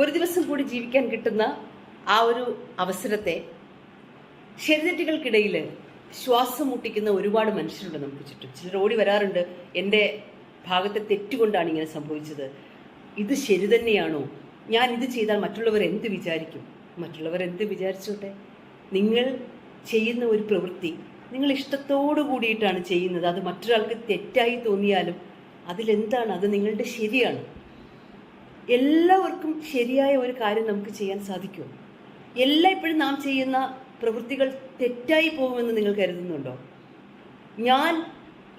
ഒരു ദിവസം കൂടി ജീവിക്കാൻ കിട്ടുന്ന ആ ഒരു അവസരത്തെ ശരിതെറ്റുകൾക്കിടയിൽ ശ്വാസം മുട്ടിക്കുന്ന ഒരുപാട് മനുഷ്യരുണ്ട് നമുക്ക് ചുറ്റും. ചിലർ ഓടി വരാറുണ്ട്, എൻ്റെ ഭാഗത്തെ തെറ്റുകൊണ്ടാണ് ഇങ്ങനെ സംഭവിച്ചത്, ഇത് ശരി തന്നെയാണോ, ഞാൻ ഇത് ചെയ്താൽ മറ്റുള്ളവർ എന്ത് വിചാരിക്കും? മറ്റുള്ളവർ എന്ത് വിചാരിച്ചോട്ടെ, നിങ്ങൾ ചെയ്യുന്ന ഒരു പ്രവൃത്തി നിങ്ങൾ ഇഷ്ടത്തോടു കൂടിയിട്ടാണ് ചെയ്യുന്നത്. അത് മറ്റൊരാൾക്ക് തെറ്റായി തോന്നിയാലും അതിലെന്താണ്, അത് നിങ്ങളുടെ ശരിയാണ്. എല്ലാവർക്കും ശരിയായ ഒരു കാര്യം നമുക്ക് ചെയ്യാൻ സാധിക്കുമോ? എല്ലായ്പ്പോഴും നാം ചെയ്യുന്ന പ്രവൃത്തികൾ തെറ്റായി പോകുമെന്ന് നിങ്ങൾ കരുതുന്നുണ്ടോ? ഞാൻ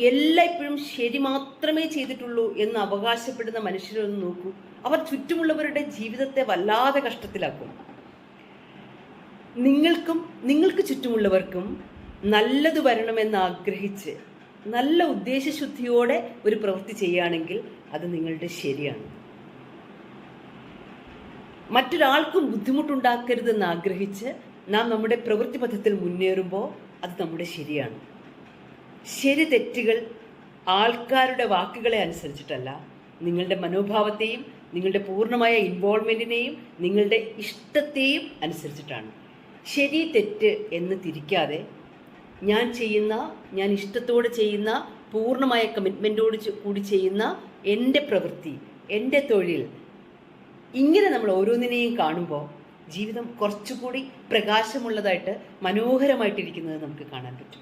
എല്ലായ്പ്പോഴും ശരി മാത്രമേ ചെയ്തിട്ടുള്ളൂ എന്ന് അവകാശപ്പെടുന്ന മനുഷ്യരൊന്ന് നോക്കൂ. അവർ ചുറ്റുമുള്ളവരുടെ ജീവിതത്തെ വല്ലാതെ കഷ്ടത്തിലാക്കും. നിങ്ങൾക്ക് ചുറ്റുമുള്ളവർക്കും നല്ലത് വരണമെന്ന് ആഗ്രഹിച്ച് നല്ല ഉദ്ദേശശുദ്ധിയോടെ ഒരു പ്രവൃത്തി ചെയ്യുകയാണെങ്കിൽ അത് നിങ്ങളുടെ ശരിയാണ്. മറ്റൊരാൾക്കും ബുദ്ധിമുട്ടുണ്ടാക്കരുതെന്ന് ആഗ്രഹിച്ച് നാം നമ്മുടെ പ്രവൃത്തി പഥത്തിൽ മുന്നേറുമ്പോൾ അത് നമ്മുടെ ശരിയാണ്. ശരി തെറ്റുകൾ ആൾക്കാരുടെ വാക്കുകളെ അനുസരിച്ചിട്ടല്ല, നിങ്ങളുടെ മനോഭാവത്തെയും നിങ്ങളുടെ പൂർണ്ണമായ ഇൻവോൾവ്മെൻറ്റിനെയും നിങ്ങളുടെ ഇഷ്ടത്തെയും അനുസരിച്ചിട്ടാണ്. ശരി തെറ്റ് എന്ന് തിരിക്കാതെ ഞാൻ ഇഷ്ടത്തോടെ ചെയ്യുന്ന, പൂർണ്ണമായ കമ്മിറ്റ്മെൻറ്റോട് കൂടി ചെയ്യുന്ന എൻ്റെ പ്രവൃത്തി, എൻ്റെ തൊഴിൽ, ഇങ്ങനെ നമ്മൾ ഓരോന്നിനെയും കാണുമ്പോൾ ജീവിതം കുറച്ചുകൂടി പ്രകാശമുള്ളതായിട്ട് മനോഹരമായിട്ടിരിക്കുന്നത് നമുക്ക് കാണാൻ പറ്റും.